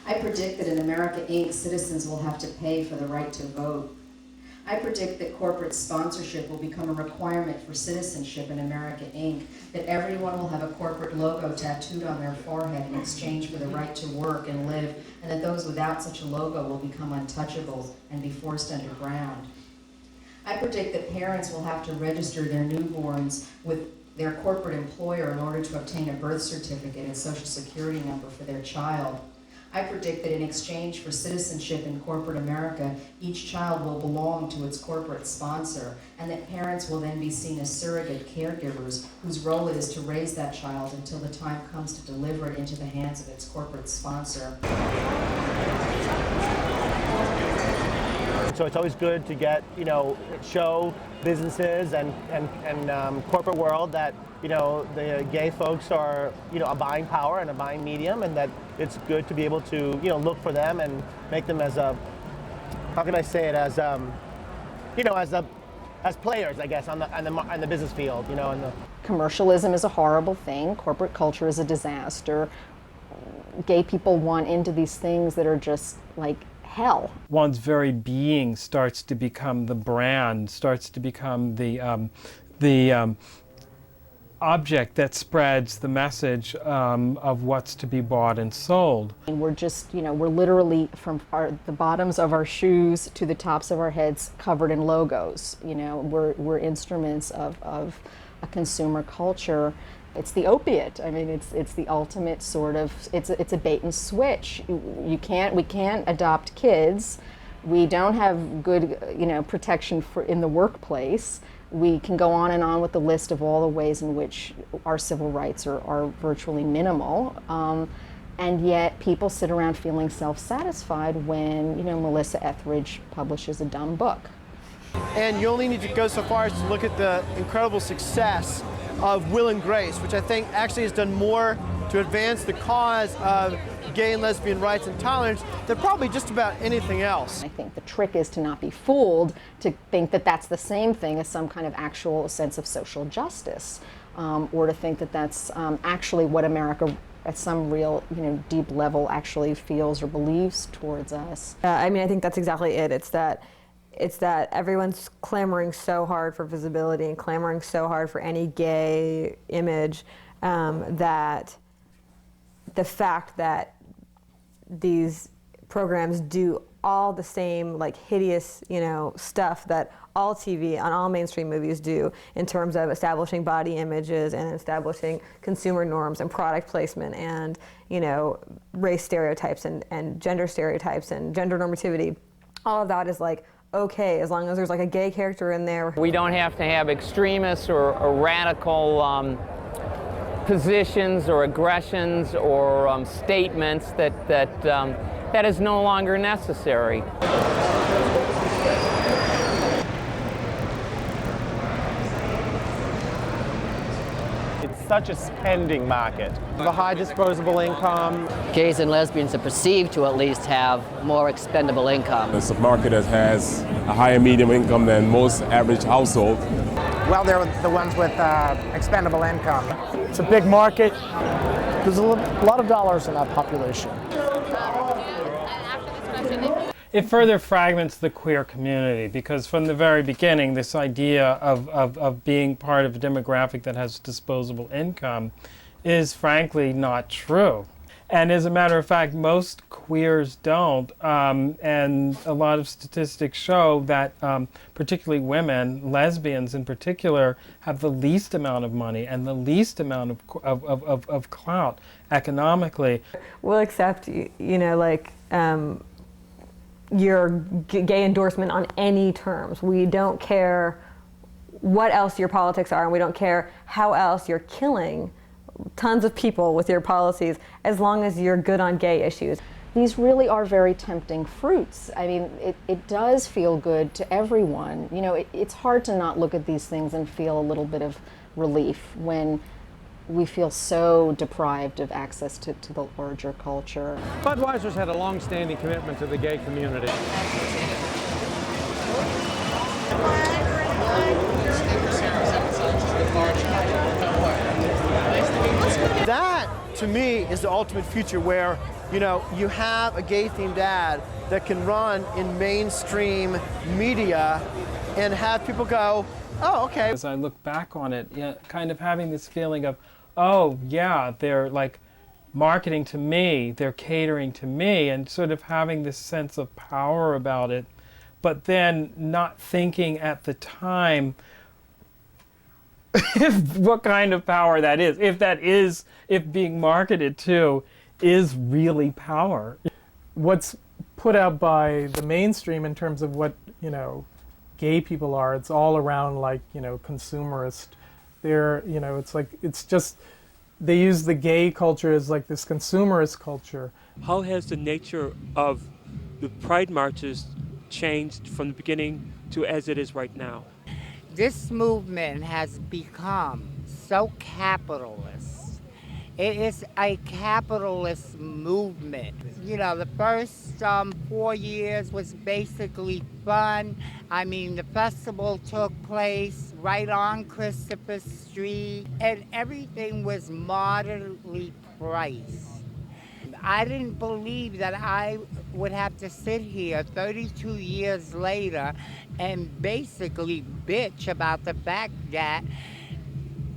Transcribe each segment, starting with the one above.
I predict that in America, Inc., citizens will have to pay for the right to vote. I predict that corporate sponsorship will become a requirement for citizenship in America, Inc., that everyone will have a corporate logo tattooed on their forehead in exchange for the right to work and live, and that those without such a logo will become untouchables and be forced underground. I predict that parents will have to register their newborns with their corporate employer in order to obtain a birth certificate and social security number for their child. I predict that in exchange for citizenship in corporate America, each child will belong to its corporate sponsor, and that parents will then be seen as surrogate caregivers whose role it is to raise that child until the time comes to deliver it into the hands of its corporate sponsor. So it's always good to get, show businesses and corporate world that, the gay folks are, a buying power and a buying medium, and that it's good to be able to, look for them and make them as a, how can I say it, as, as players, I guess, on the business field, Commercialism is a horrible thing. Corporate culture is a disaster. Gay people want into these things that are just like hell. One's very being starts to become the brand, starts to become the object that spreads the message of what's to be bought and sold. And we're just, we're literally from the bottoms of our shoes to the tops of our heads covered in logos. We're instruments of a consumer culture. It's the opiate. I mean, it's the ultimate sort of, it's a bait and switch. We can't adopt kids. We don't have good, protection in the workplace. We can go on and on with the list of all the ways in which our civil rights are virtually minimal. And yet people sit around feeling self-satisfied when, Melissa Etheridge publishes a dumb book. And you only need to go so far as to look at the incredible success of Will and Grace, which I think actually has done more to advance the cause of gay and lesbian rights and tolerance than probably just about anything else. I think the trick is to not be fooled, to think that that's the same thing as some kind of actual sense of social justice, or to think that that's actually what America at some real, deep level actually feels or believes towards us. I think that's exactly it. It's that everyone's clamoring so hard for visibility and clamoring so hard for any gay image that the fact that these programs do all the same hideous stuff that all TV on all mainstream movies do in terms of establishing body images and establishing consumer norms and product placement and race stereotypes and gender stereotypes and gender normativity. All of that is okay, as long as there's a gay character in there. We don't have to have extremists or radical positions or aggressions or statements that is no longer necessary. It's such a spending market. The high disposable income. Gays and lesbians are perceived to at least have more expendable income. It's a market that has a higher medium income than most average household. Well, they're the ones with expendable income. It's a big market. There's a lot of dollars in that population. It further fragments the queer community because from the very beginning, this idea of being part of a demographic that has disposable income is frankly not true. And as a matter of fact, most queers don't, and a lot of statistics show that particularly women, lesbians in particular, have the least amount of money and the least amount of clout economically. We'll accept, your gay endorsement on any terms. We don't care what else your politics are, and we don't care how else you're killing tons of people with your policies, as long as you're good on gay issues. These really are very tempting fruits. I mean, it does feel good to everyone. It's hard to not look at these things and feel a little bit of relief when we feel so deprived of access to the larger culture. Budweiser's had a long-standing commitment to the gay community. That, to me, is the ultimate future where you know, you have a gay-themed ad that can run in mainstream media and have people go, oh, okay. As I look back on it, yeah, kind of having this feeling of, oh yeah, they're like marketing to me, they're catering to me, and sort of having this sense of power about it, but then not thinking at the time what kind of power that is, if being marketed to is really power. What's put out by the mainstream in terms of what, you know, gay people are, it's all around like, you know, consumerist. They're, you know, it's like, it's just, they use the gay culture as like this consumerist culture. How has the nature of the Pride marches changed from the beginning to as it is right now? This movement has become so capitalist. It is a capitalist movement. You know, the first 4 years was basically fun. I mean, the festival took place right on Christopher Street, and everything was moderately priced. I didn't believe that I would have to sit here 32 years later and basically bitch about the fact that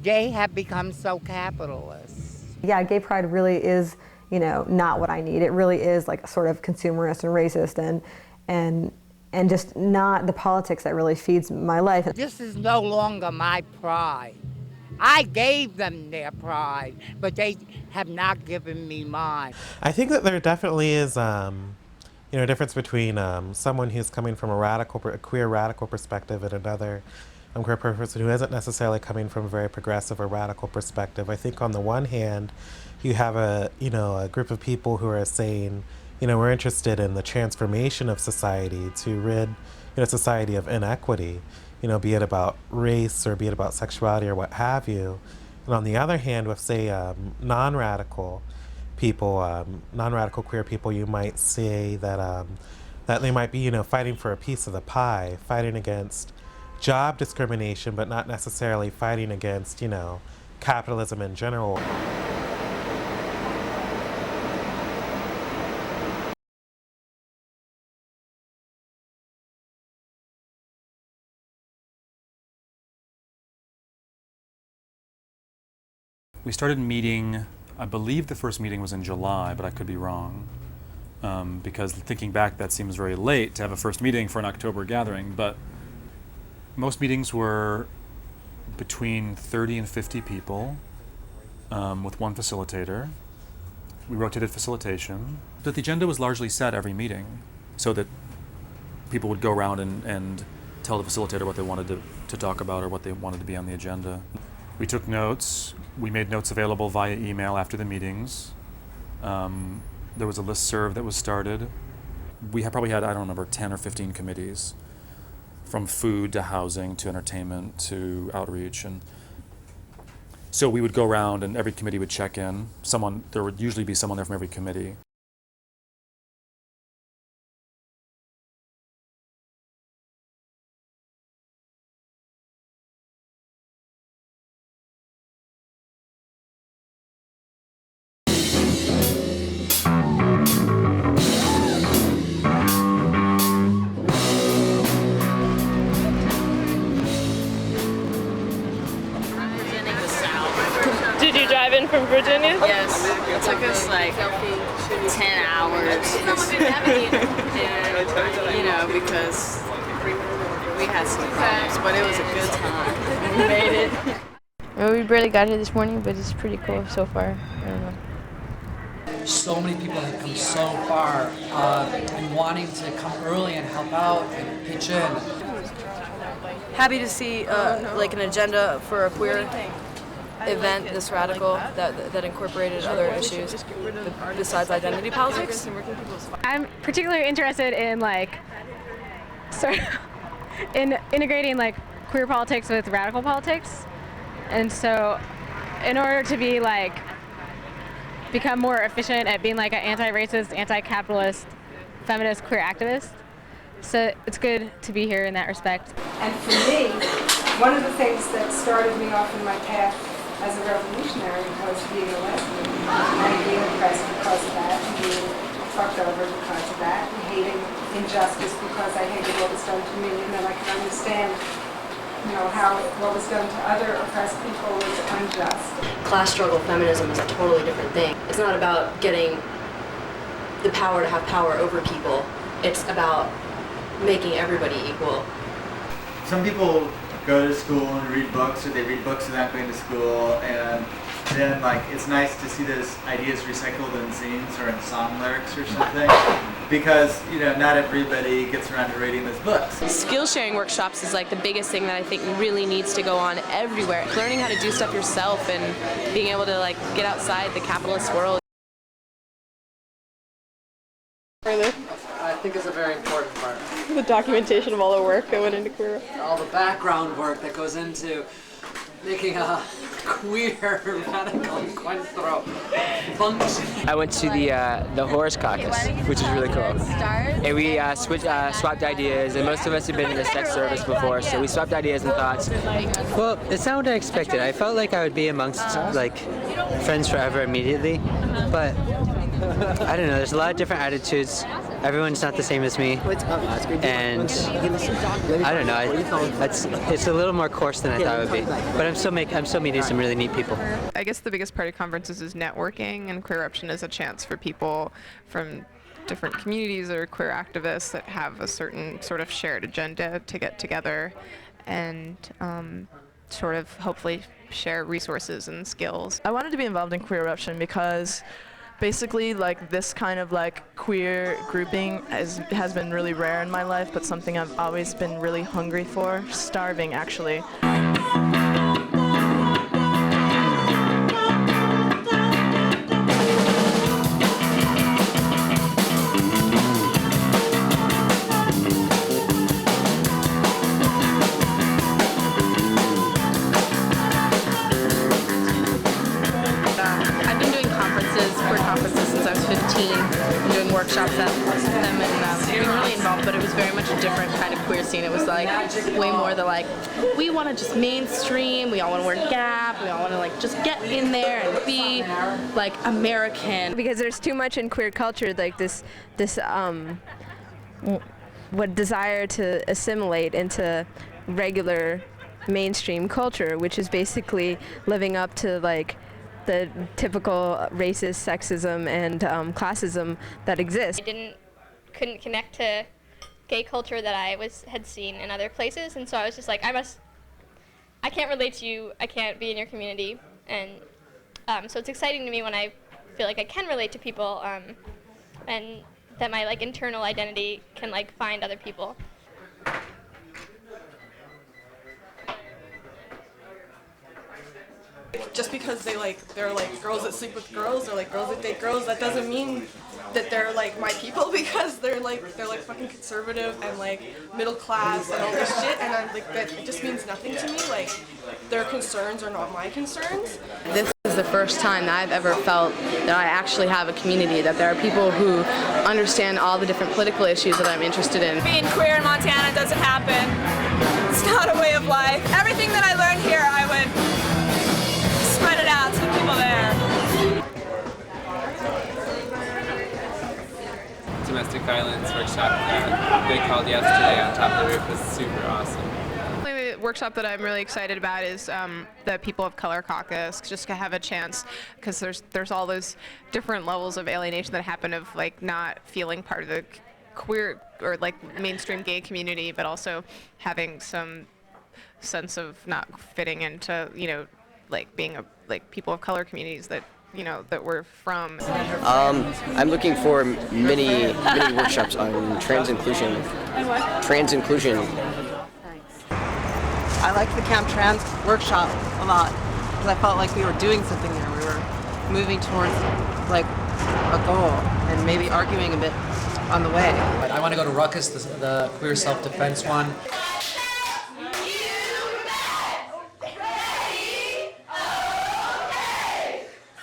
gay have become so capitalist. Yeah, gay pride really is, you know, not what I need. It really is like sort of consumerist and racist and just not the politics that really feeds my life. This is no longer my pride. I gave them their pride, but they have not given me mine. I think that there definitely is, you know, a difference between someone who's coming from a queer radical perspective and another queer person who isn't necessarily coming from a very progressive or radical perspective. I think on the one hand, you have a group of people who are saying, you know, we're interested in the transformation of society to rid, you know, society of inequity, you know, be it about race or be it about sexuality or what have you. And on the other hand, with say non-radical people, non-radical queer people, you might say that that they might be, you know, fighting for a piece of the pie, fighting against job discrimination, but not necessarily fighting against, you know, capitalism in general. We started meeting, I believe the first meeting was in July, but I could be wrong. Because thinking back, that seems very late to have a first meeting for an October gathering, but most meetings were between 30 and 50 people with one facilitator. We rotated facilitation. But the agenda was largely set every meeting so that people would go around and tell the facilitator what they wanted to talk about or what they wanted to be on the agenda. We took notes. We made notes available via email after the meetings. There was a listserv that was started. We probably had, I don't remember, 10 or 15 committees, from food to housing to entertainment to outreach. And so we would go around and every committee would check in. There would usually be someone there from every committee. Did you drive in from Virginia? Yes. It took us like 10 hours. And, you know, because we had some problems, but it was a good time. We made it. Well, we barely got here this morning, but it's pretty cool so far. I don't know. So many people have come so far and wanting to come early and help out and pitch in. Happy to see like an agenda for a queer event this radical that incorporated other issues besides identity politics. I'm particularly interested in in integrating like queer politics with radical politics, and so in order to be become more efficient at being like an anti-racist, anti-capitalist, feminist, queer activist. So it's good to be here in that respect. And for me, one of the things that started me off in my path as a revolutionary was being a lesbian and being oppressed because of that, and being fucked over because of that, and hating injustice because I hated what was done to me, and then I could understand, you know, how what was done to other oppressed people was unjust. Class struggle feminism is a totally different thing. It's not about getting the power to have power over people. It's about making everybody equal. Some people go to school and read books, or they read books without going to school, and then like it's nice to see those ideas recycled in zines or in song lyrics or something, because you know not everybody gets around to reading those books. Skill sharing workshops is like the biggest thing that I think really needs to go on everywhere. Learning how to do stuff yourself and being able to like get outside the capitalist world. I think is a very important part. The documentation of all the work that went into queer. All the background work that goes into making a queer radical encuentro function. I went to the horse caucus, which is really cool. And we swapped ideas, and most of us have been in the sex service before, so we swapped ideas and thoughts. Well, it's not what I expected. I felt like I would be amongst like friends forever immediately, but I don't know, there's a lot of different attitudes. Everyone's not the same as me, and I don't know, it's a little more coarse than I thought it would be, but I'm still meeting some really neat people. I guess the biggest part of conferences is networking, and Queeruption is a chance for people from different communities or queer activists that have a certain sort of shared agenda to get together and sort of hopefully share resources and skills. I wanted to be involved in Queeruption because basically like this kind of like queer grouping has been really rare in my life, but something I've always been really hungry for, starving actually. Doing workshops at most of them and being really involved, but it was very much a different kind of queer scene. It was like way more the like, we want to just mainstream, we all want to wear Gap, we all want to like just get in there and be like American. Because there's too much in queer culture, like this what desire to assimilate into regular mainstream culture, which is basically living up to like the typical racist sexism and classism that exists. I couldn't connect to gay culture that I had seen in other places, and so I was just like, I can't relate to you, I can't be in your community, and so it's exciting to me when I feel like I can relate to people, and that my like internal identity can like find other people. Just because they're like girls that sleep with girls or like girls that date girls, that doesn't mean that they're like my people, because they're like fucking conservative and like middle class and all this shit, and I'm like, that it just means nothing to me. Like their concerns are not my concerns. This is the first time that I've ever felt that I actually have a community, that there are people who understand all the different political issues that I'm interested in. Being queer in Montana doesn't happen. It's not a way of life. Everything that I learned here, I would spread it out to the people there. Domestic violence workshop that they called yesterday on top of the roof was super awesome. The workshop that I'm really excited about is the People of Color Caucus, just to have a chance, because there's all those different levels of alienation that happen of like not feeling part of the queer or like mainstream gay community, but also having some sense of not fitting into, you know, like being like people of color communities that, you know, that we're from. I'm looking for many workshops on trans inclusion. I liked the Camp Trans workshop a lot because I felt like we were doing something there. We were moving towards like a goal and maybe arguing a bit on the way. I want to go to Ruckus, the queer self-defense one.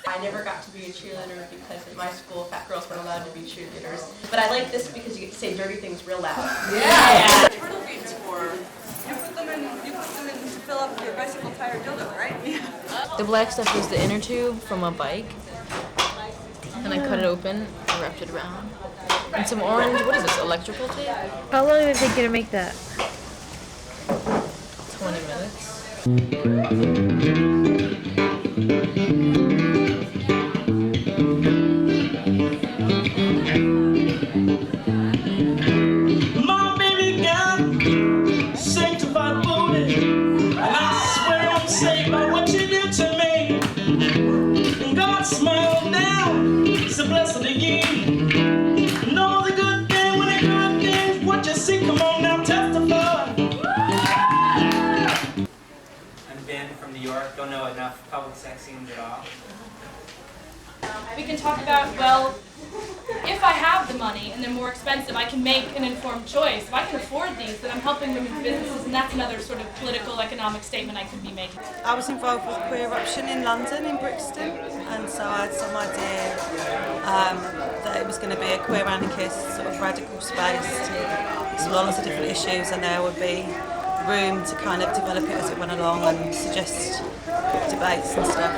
I never got to be a cheerleader because at my school, fat girls weren't allowed to be cheerleaders. But I like this because you get to say dirty things real loud. Yeah! Turtle beads for, you put them in to fill up your bicycle tire dildo, right? Yeah. The black stuff was the inner tube from a bike. And I cut it open and wrapped it around. And some orange, what is this, electrical tape? How long did it take you to make that? 20 minutes. My baby got sanctified booty, and I swear I'm saved by what you did to me. And God smiled down, it's a blessing again. Know the good thing when the good things, what you see, come on now, testify. I'm Ben from New York, don't know enough public sex scenes at all. We can talk about, well, if I have the money and they're more expensive, I can make an informed choice. If I can afford these, then I'm helping women's businesses, and that's another sort of political, economic statement I could be making. I was involved with Queeruption in London, in Brixton, and so I had some idea that it was going to be a queer anarchist sort of radical space to explore lots of different issues, and there would be room to kind of develop it as it went along and suggest debates and stuff.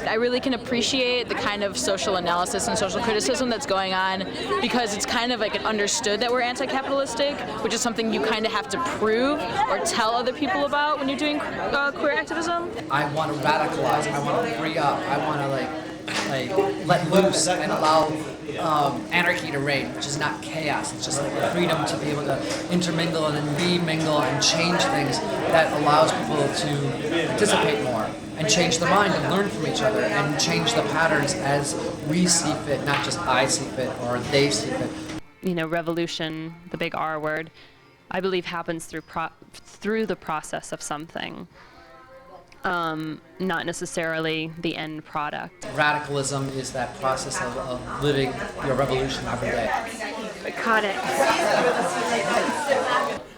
I really can appreciate the kind of social analysis and social criticism that's going on because it's kind of like understood that we're anti-capitalistic, which is something you kind of have to prove or tell other people about when you're doing queer activism. I want to radicalize. I want to free up. I want to like let loose and allow anarchy to reign, which is not chaos. It's just like the freedom to be able to intermingle and then re-mingle and change things that allows people to participate more and change their mind and learn from each other and change the patterns as we see fit, not just I see fit or they see fit. You know, revolution, the big R word, I believe happens through the process of something. Not necessarily the end product. Radicalism is that process of living your revolution every day. I caught it.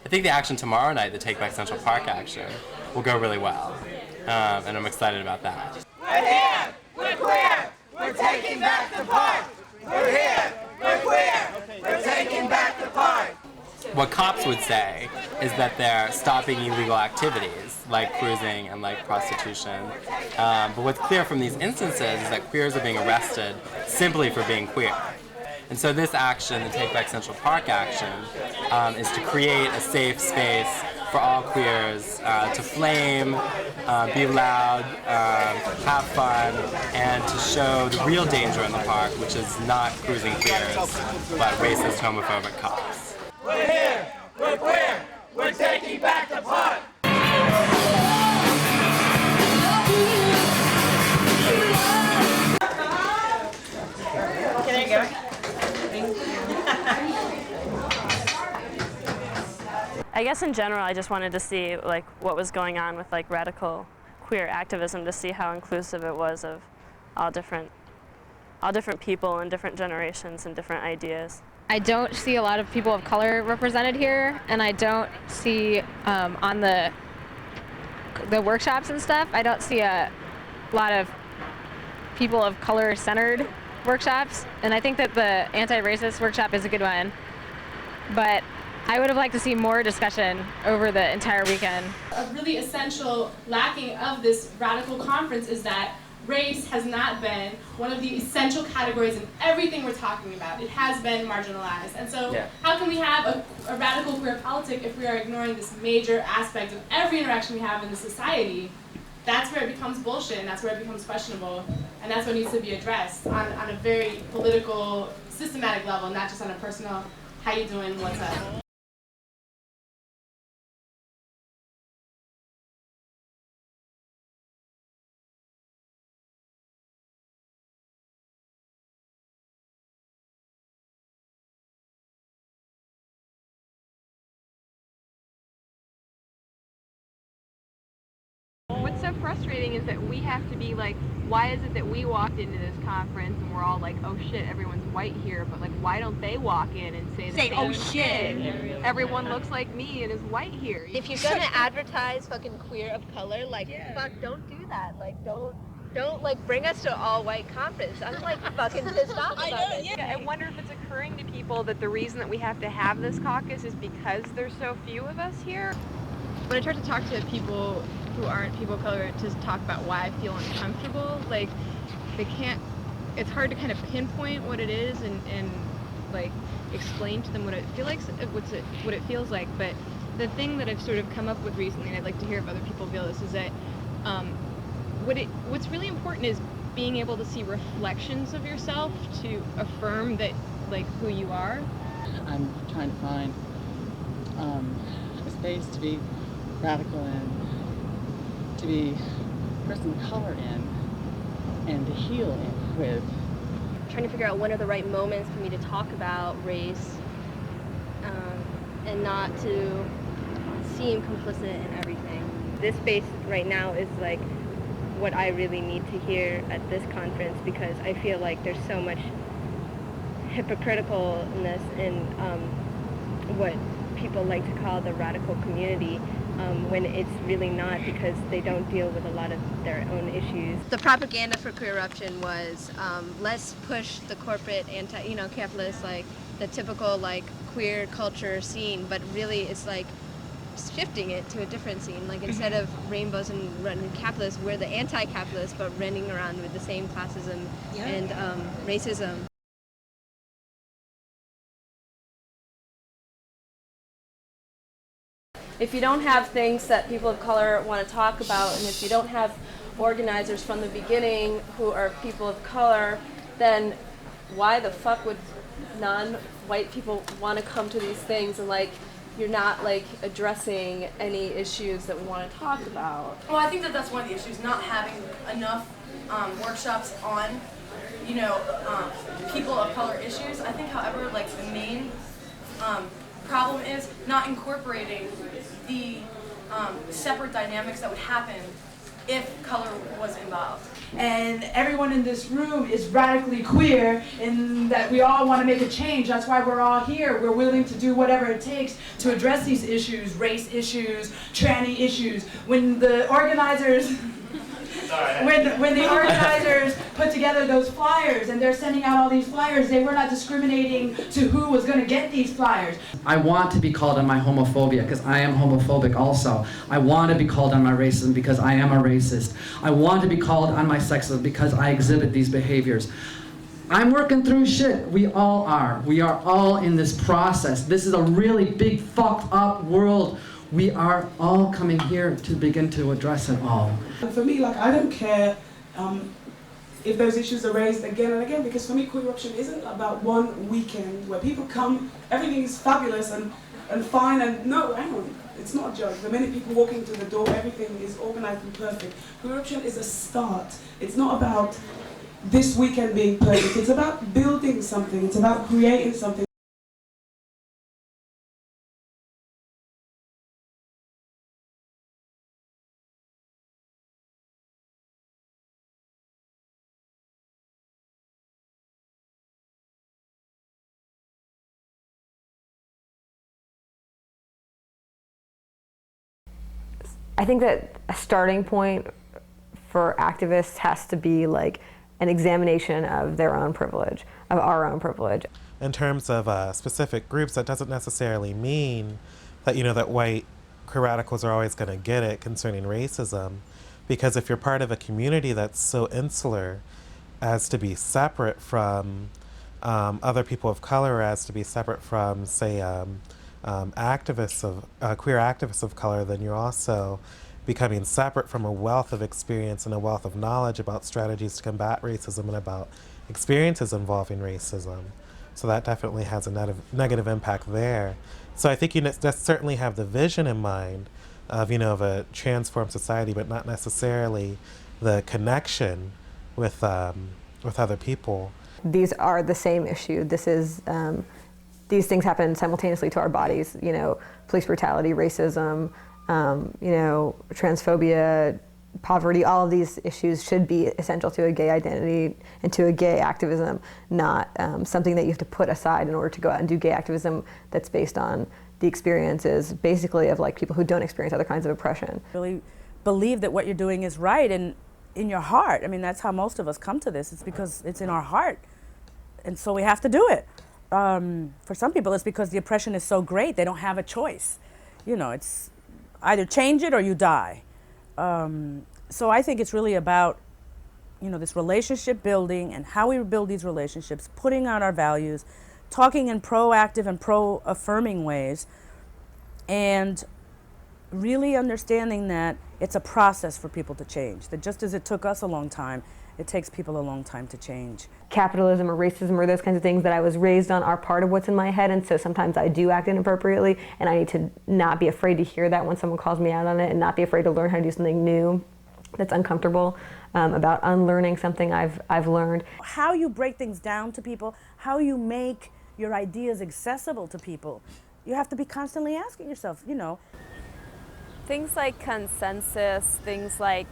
I think the action tomorrow night, the Take Back Central Park action, will go really well. And I'm excited about that. We're here, we're queer, we're taking back the park. We're here, we're queer, we're taking back the park. What cops would say is that they're stopping illegal activities like cruising and like prostitution. But what's clear from these instances is that queers are being arrested simply for being queer. And so this action, the Take Back Central Park action, is to create a safe space for all queers to flame, be loud, have fun, and to show the real danger in the park, which is not cruising queers, but racist, homophobic cops. We're here, we're queer, we're taking back the park. Okay, there you go. I guess in general, I just wanted to see like what was going on with like radical queer activism, to see how inclusive it was of all different people and different generations and different ideas. I don't see a lot of people of color represented here, and I don't see on the workshops and stuff, I don't see a lot of people of color centered workshops, and I think that the anti-racist workshop is a good one, but I would have liked to see more discussion over the entire weekend. A really essential lacking of this radical conference is that race has not been one of the essential categories in everything we're talking about. It has been marginalized. And so how can we have a radical queer politic if we are ignoring this major aspect of every interaction we have in the society? That's where it becomes bullshit, and that's where it becomes questionable, and that's what needs to be addressed on a very political, systematic level, not just on a personal, how you doing, what's up. What's so frustrating is that we have to be like, why is it that we walked into this conference and we're all like, oh shit, everyone's white here, but like, why don't they walk in and say the same oh shit, everyone looks like me and is white here? If you're gonna advertise fucking queer of color, like, fuck, don't do that. Like, don't like bring us to all white conference. I'm like fucking pissed off about this. I wonder if it's occurring to people that the reason that we have to have this caucus is because there's so few of us here. When I try to talk to people who aren't people of color to talk about why I feel uncomfortable. Like, they can't, it's hard to kind of pinpoint what it is and like explain to them what it what it feels like. But the thing that I've sort of come up with recently, and I'd like to hear if other people feel this, is that what's really important is being able to see reflections of yourself to affirm that, like, who you are. I'm trying to find a space to be radical in, to be a person of color in, and to heal in with. Trying to figure out when are the right moments for me to talk about race, and not to seem complicit in everything. This space right now is like what I really need to hear at this conference, because I feel like there's so much hypocriticalness in what people like to call the radical community, when it's really not, because they don't deal with a lot of their own issues. The propaganda for Queeruption was let's push the corporate capitalist, like the typical like queer culture scene, but really it's like shifting it to a different scene. Like, instead of rainbows and capitalists, we're the anti-capitalists, but running around with the same classism and racism. If you don't have things that people of color want to talk about, and if you don't have organizers from the beginning who are people of color, then why the fuck would non-white people want to come to these things, and like, you're not like addressing any issues that we want to talk about. Well, I think that that's one of the issues, not having enough workshops on, people of color issues. I think, however, like the main problem is not incorporating the separate dynamics that would happen if color was involved. And everyone in this room is radically queer in that we all want to make a change. That's why we're all here. We're willing to do whatever it takes to address these issues, race issues, tranny issues. When the organizers when the organizers put together those flyers and they're sending out all these flyers, they were not discriminating to who was going to get these flyers. I want to be called on my homophobia because I am homophobic also. I want to be called on my racism because I am a racist. I want to be called on my sexism because I exhibit these behaviors. I'm working through shit. We all are. We are all in this process. This is a really big fucked up world. We are all coming here to begin to address it all. And for me, like, I don't care if those issues are raised again and again, because for me, Queeruption isn't about one weekend where people come, everything is fabulous and fine, and no, hang on, it's not a joke. The minute people walk into the door, everything is organized and perfect. Queeruption is a start. It's not about this weekend being perfect. It's about building something. It's about creating something. I think that a starting point for activists has to be like an examination of their own privilege, of our own privilege. In terms of specific groups, that doesn't necessarily mean that, that white queer radicals are always going to get it concerning racism, because if you're part of a community that's so insular as to be separate from other people of color, or as to be separate from, say, queer activists of color, then you're also becoming separate from a wealth of experience and a wealth of knowledge about strategies to combat racism and about experiences involving racism. So that definitely has a negative impact there. So I think you certainly have the vision in mind of, of a transformed society, but not necessarily the connection with other people. These are the same issue. This is these things happen simultaneously to our bodies. Police brutality, racism, transphobia, poverty. All of these issues should be essential to a gay identity and to a gay activism, not something that you have to put aside in order to go out and do gay activism that's based on the experiences, basically, of like people who don't experience other kinds of oppression. Really believe that what you're doing is right and in your heart. I mean, that's how most of us come to this. It's because it's in our heart, and so we have to do it. For some people, it's because the oppression is so great they don't have a choice. It's either change it or you die. So I think it's really about, you know, this relationship building and how we build these relationships, putting out our values, talking in proactive and pro-affirming ways, and really understanding that it's a process for people to change, that just as it took us a long time, it takes people a long time to change. Capitalism or racism or those kinds of things that I was raised on are part of what's in my head, and so sometimes I do act inappropriately, and I need to not be afraid to hear that when someone calls me out on it, and not be afraid to learn how to do something new that's uncomfortable, about unlearning something I've learned. How you break things down to people, how you make your ideas accessible to people, you have to be constantly asking yourself, you know. Things like consensus, things like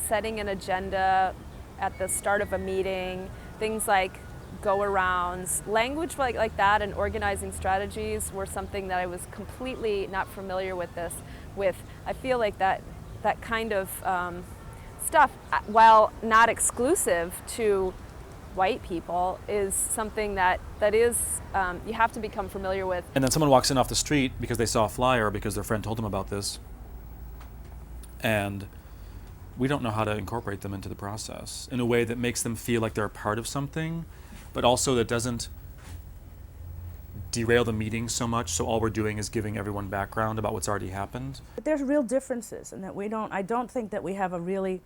setting an agenda at the start of a meeting, things like go-arounds, language like that and organizing strategies were something that I was completely not familiar with I feel like that kind of stuff, while not exclusive to white people, is something that is, you have to become familiar with. And then someone walks in off the street because they saw a flyer or because their friend told them about this, and we don't know how to incorporate them into the process in a way that makes them feel like they're a part of something, but also that doesn't derail the meeting so much, so all we're doing is giving everyone background about what's already happened. But there's real differences, and that I don't think that we have a really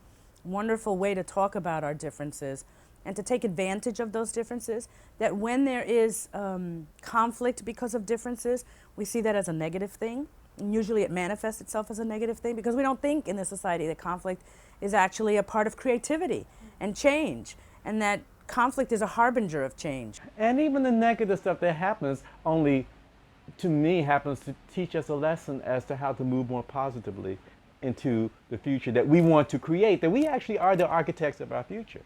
wonderful way to talk about our differences and to take advantage of those differences, that when there is conflict because of differences, we see that as a negative thing. And usually it manifests itself as a negative thing because we don't think in this society that conflict is actually a part of creativity and change, and that conflict is a harbinger of change. And even the negative stuff that happens only, to me, happens to teach us a lesson as to how to move more positively into the future that we want to create, that we actually are the architects of our future.